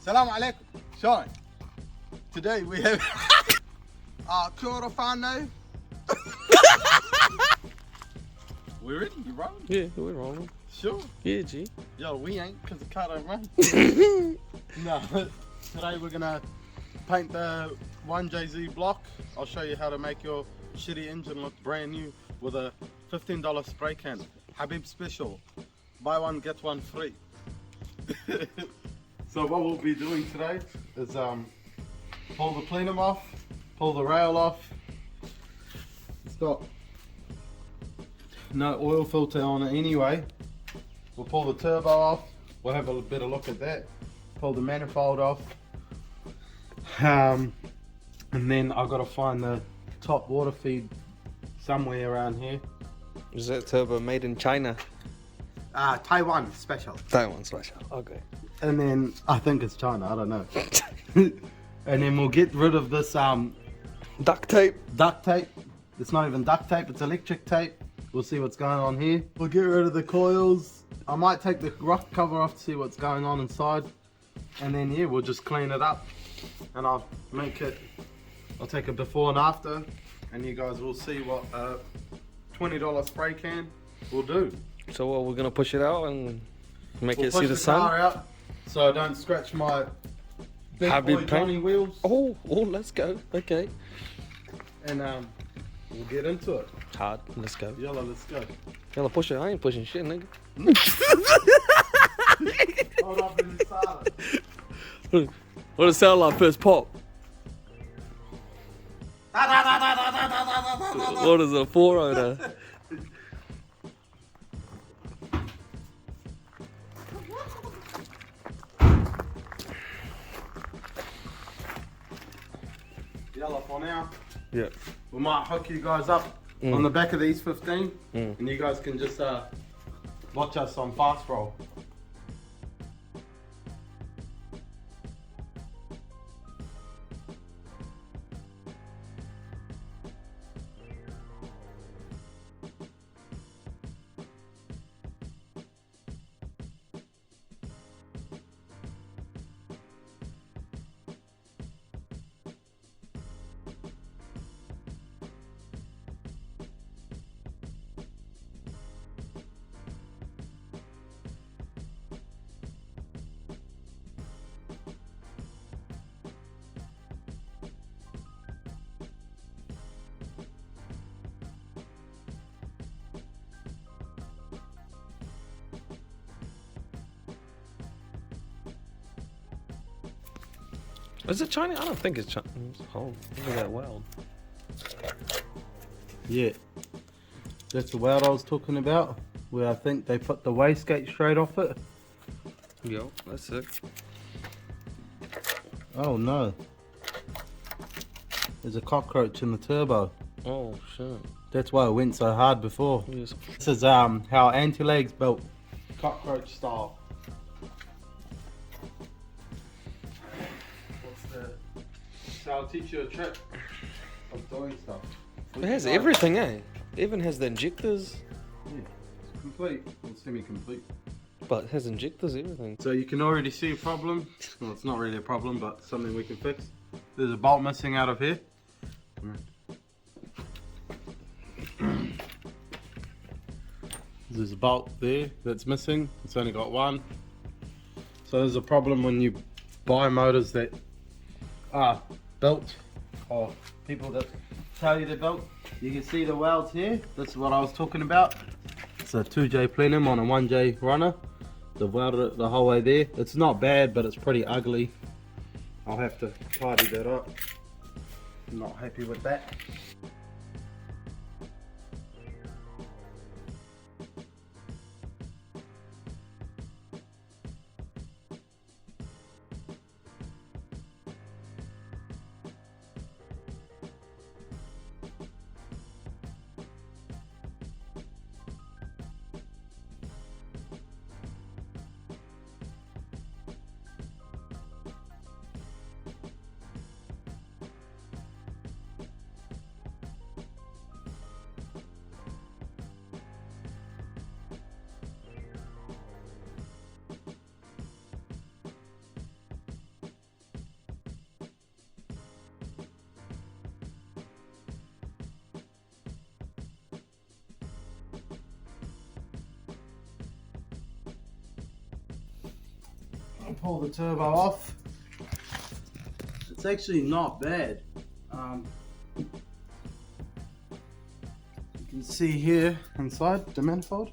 Salam alaikum. Sean. Today we have kia ora whānau. We're ready, you rolling? Yeah, we're rolling. Sure. Yeah, G. Yo, we ain't, because the car don't run. No, today we're gonna paint the 1JZ block. I'll show you how to make your shitty engine look brand new with a $15 spray can. Habib special. Buy one, get one free. So what we'll be doing today is pull the plenum off, pull the rail off. It's got no oil filter on it anyway. We'll pull the turbo off. We'll have a better look at that. Pull the manifold off. And then I've got to find the top water feed somewhere around here. Is that turbo made in China? Taiwan special. Taiwan special. Okay. And then I think it's China, I don't know. And then we'll get rid of this Duct tape. duct tape. It's not even duct tape, it's electric tape. We'll see what's going on here. We'll get rid of the coils. I might take the rock cover off to see what's going on inside. And then yeah, we'll just clean it up. And I'll take a before and after. And you guys will see what a $20 spray can will do. So what, we're gonna push it out and make it see the Push the sun? car out so I don't scratch my big Habib boy paint. Johnny wheels. Oh, let's go. Okay. And we'll get into it. Hard. Let's go. Yalla, let's go. Yalla, push it. I ain't pushing shit, nigga. Hold up in the silence. What does it sound like first pop? What is a 4-owner? Yalla for now. Yeah. We might hook you guys up on the back of these 15 and you guys can just watch us on fast roll. Is it China? I don't think it's China. Oh, look at that weld. Yeah, that's the weld I was talking about, where I think they put the wastegate straight off it. Yo, that's it. Oh no, there's a cockroach in the turbo. Oh shit. That's why it went so hard before. Yes. This is how anti-lag's built, cockroach style. So I'll teach you a trick of doing stuff. It has everything, eh? It even has the injectors. Yeah, it's complete. It's semi-complete. But it has injectors, everything. So you can already see a problem. Well, it's not really a problem, but something we can fix. There's a bolt missing out of here. There's a bolt there that's missing. It's only got one. So there's a problem when you buy motors that are built, or people that tell you they're built. You can see the welds here. That's what I was talking about. It's a 2J plenum on a 1J runner. They've welded it the whole way there. It's not bad, but it's pretty ugly. I'll have to tidy that up. I'm not happy with that. I'll pull the turbo off. It's actually not bad. You can see here inside the manifold.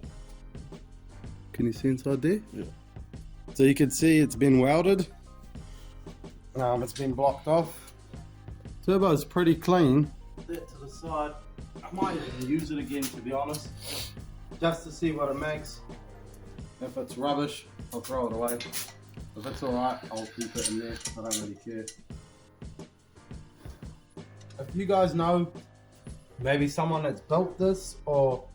Can you see inside there? Yeah. So you can see it's been welded. It's been blocked off. Turbo is pretty clean. That to the side. I might even use it again, to be honest, just to see what it makes. If it's rubbish, I'll throw it away. If it's alright, I'll keep it in there. I don't really care. If you guys know maybe someone that's built this or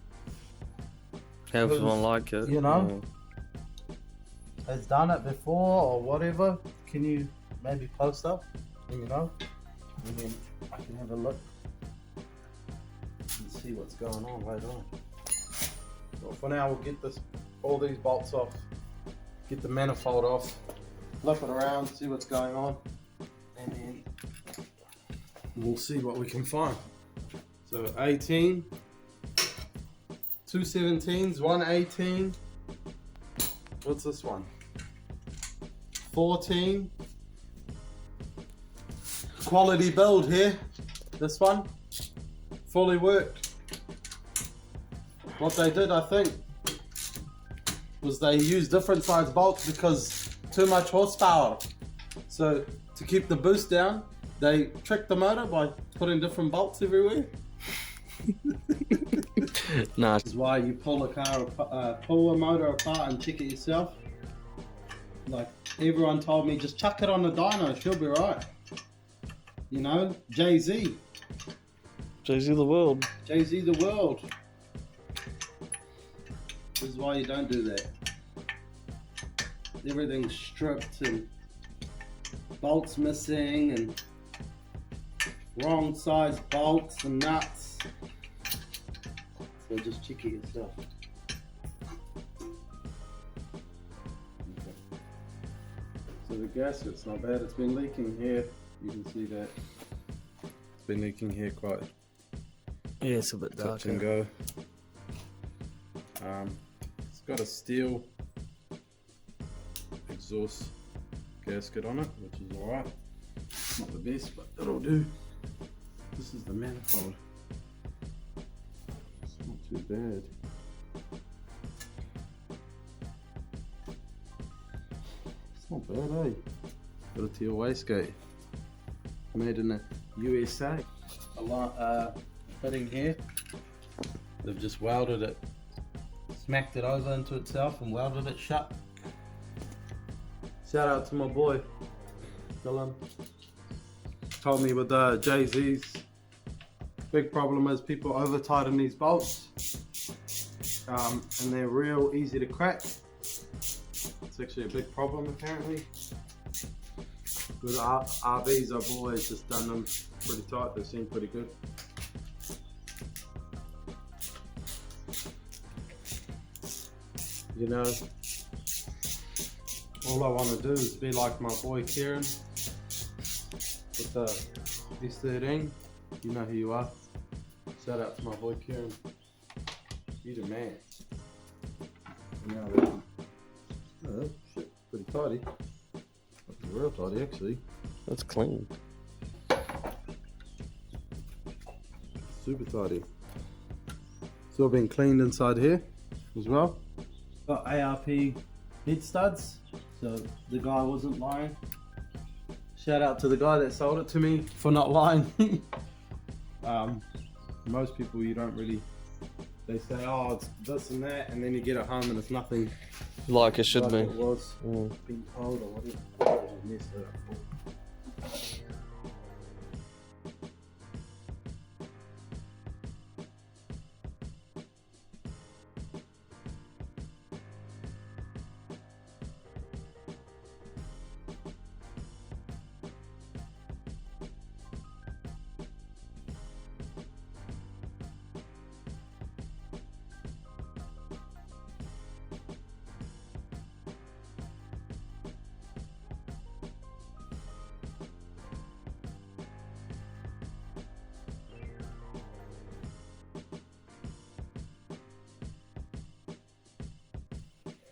Have someone like it. you know, has done it before or whatever, can you maybe post up? You know, and then I can have a look and see what's going on later on. Well, for now, we'll get all these bolts off, get the manifold off, flip it around, see what's going on, and then we'll see what we can find. So 18, 2 17s, 1 18. What's this one? 14. Quality build here. This one, fully worked. What they did, I think, was they used different size bolts because too much horsepower. So to keep the boost down, they tricked the motor by putting different bolts everywhere. Nah. This is why you pull a motor apart and check it yourself. Like everyone told me, just chuck it on the dyno, she'll be right. You know, Jay-Z. Jay-Z the world. Jay-Z the world. This is why you don't do that. Everything's stripped and bolts missing and wrong size bolts and nuts. So just check it yourself. Okay. So the gasket's not bad. It's been leaking here. You can see that. It's been leaking here quite. Yeah, it's a bit Touch darker. and go. It's got a steel exhaust gasket on it, which is alright. Not the best, but it'll do. This is the manifold. It's not too bad. It's not bad, eh? Got a teal wastegate. Made in the USA. A lot fitting here. They've just welded it, smacked it over into itself and welded it shut. Shout out to my boy, Dylan. Told me with Jay-Z's big problem is people over tighten these bolts, and they're real easy to crack. It's actually a big problem apparently. With RVs, I've always just done them pretty tight. They seem pretty good. You know, all I want to do is be like my boy Kieran with the S13. You know who you are. Shout out to my boy Kieran. You the man. Oh shit, pretty tidy. That's real tidy actually. That's clean. Super tidy. It's all been cleaned inside here as well. Got ARP head studs, so the guy wasn't lying. Shout out to the guy that sold it to me for not lying. Most people you don't really, they say, oh, it's this and that, and then you get it home and it's nothing Like it should like be. it was Mm. being told or whatever. I messed it up.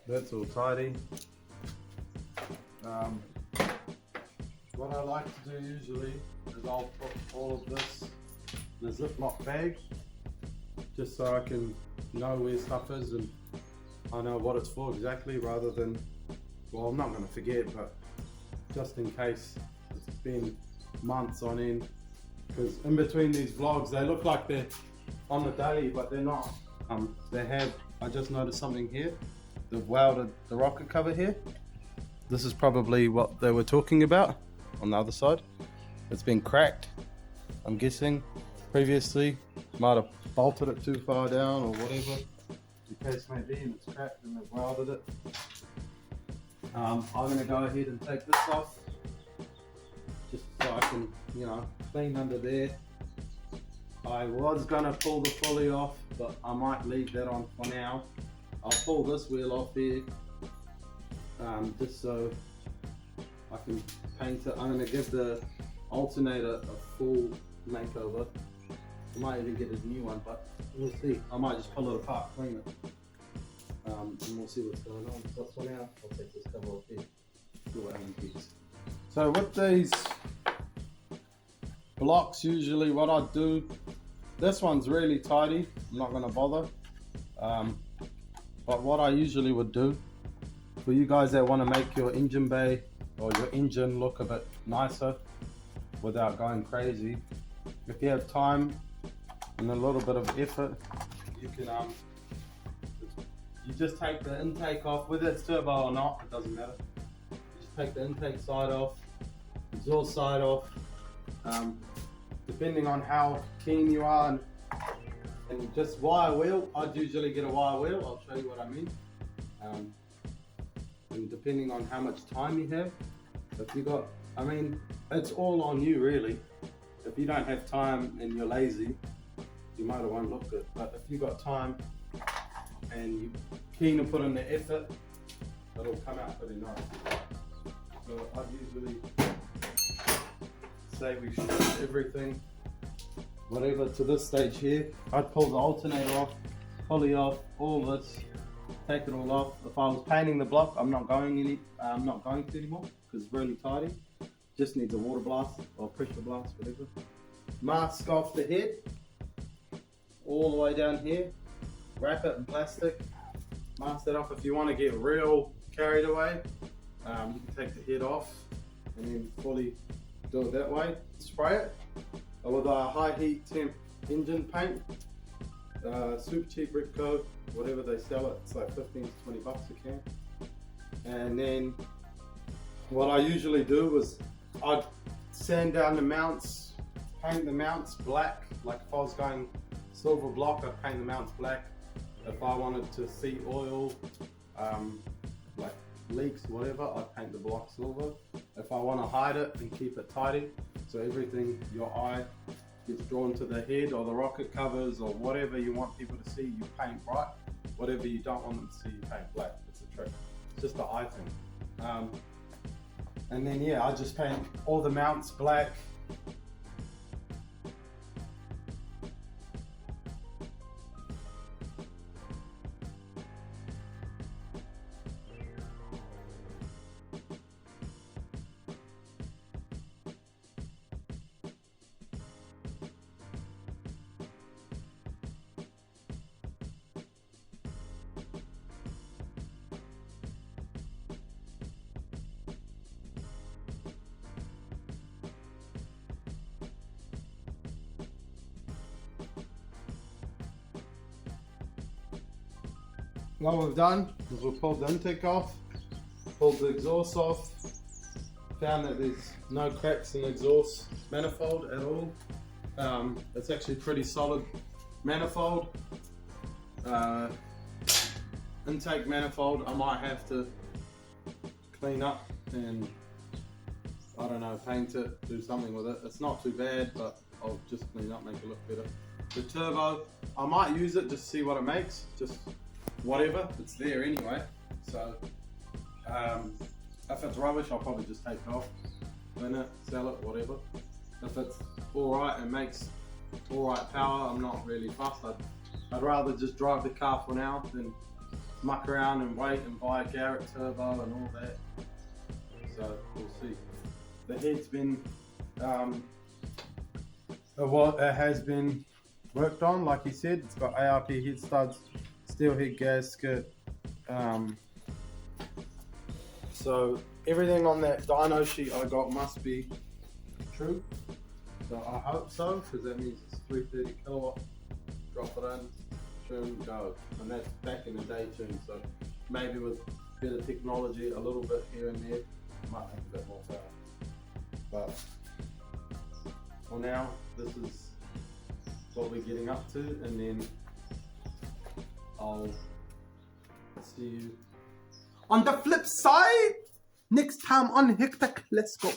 That's all tidy. Um, what I like to do usually is I'll put all of this in a Ziploc bag, just so I can know where stuff is and I know what it's for exactly, rather than, well, I'm not going to forget, but just in case it's been months on end. Because in between these vlogs, they look like they're on the daily, but they're not. They have, I just noticed something here. They've welded the rocket cover here. This is probably what they were talking about on the other side. It's been cracked, I'm guessing. Previously, might have bolted it too far down or whatever the case may be, and it's cracked and they've welded it. I'm going to go ahead and take this off, just so I can, you know, clean under there. I was going to pull the pulley off, but I might leave that on for now. I'll pull this wheel off here, just so I can paint it. I'm going to give the alternator a full makeover. I might even get a new one, but we'll see. I might just pull it apart, clean it, and we'll see what's going on. So for now, I'll take this cover off here. See what happens. So with these blocks, usually what I do, this one's really tidy, I'm not going to bother. But what I usually would do, for you guys that want to make your engine bay or your engine look a bit nicer without going crazy, if you have time and a little bit of effort, you can you just take the intake off, whether it's turbo or not, it doesn't matter. You just take the intake side off, exhaust side off, depending on how keen you are, and just wire wheel. I'd usually get a wire wheel, I'll show you what I mean. And depending on how much time you have, if you got, I mean, it's all on you really. If you don't have time and you're lazy, you might have won't look good. But if you got time and you're keen to put in the effort, it'll come out pretty nice. So I'd usually say we should do everything, whatever to this stage here. I'd pull the alternator off, pulley off, all this, take it all off. If I was painting the block, I'm not going to anymore because it's really tidy. Just needs a water blast or pressure blast, whatever. Mask off the head, all the way down here. Wrap it in plastic. Mask that off. If you want to get real carried away, you can take the head off and then fully do it that way. Spray it with a high heat temp engine paint. Super cheap Ripco, whatever they sell it, it's like 15 to 20 bucks a can. And then what I usually do is I'd sand down the mounts, paint the mounts black. Like if I was going silver block, I'd paint the mounts black. If I wanted to see oil, like leaks, whatever, I'd paint the block silver. If I want to hide it and keep it tidy, so everything, your eye gets drawn to the head or the rocket covers or whatever you want people to see, you paint bright. Whatever you don't want them to see, you paint black. It's a trick. It's just an eye thing. And then yeah, I just paint all the mounts black. What we've done is we've pulled the intake off, pulled the exhaust off, found that there's no cracks in the exhaust manifold at all. It's actually pretty solid manifold. Intake manifold I might have to clean up and, I don't know, paint it, do something with it. It's not too bad, but I'll just clean up, make it look better. The turbo, I might use it just to see what it makes, just whatever, it's there anyway. So if it's rubbish, I'll probably just take it off, clean it, sell it, whatever. If it's alright and makes alright power, I'm not really fussed. I'd rather just drive the car for now than muck around and wait and buy a Garrett turbo and all that. so we'll see. The head's been, it has been worked on, like he said. It's got ARP head studs, steel head gasket. So everything on that dyno sheet I got must be true. So I hope so, because that means it's 330 kilowatt. Drop it in, tune, go. And that's back in the day tune, so maybe with better technology, a little bit here and there, might make a bit more power. But for now, this is what we're getting up to, and then I'll see you on the flip side next time on Hectic. Let's go.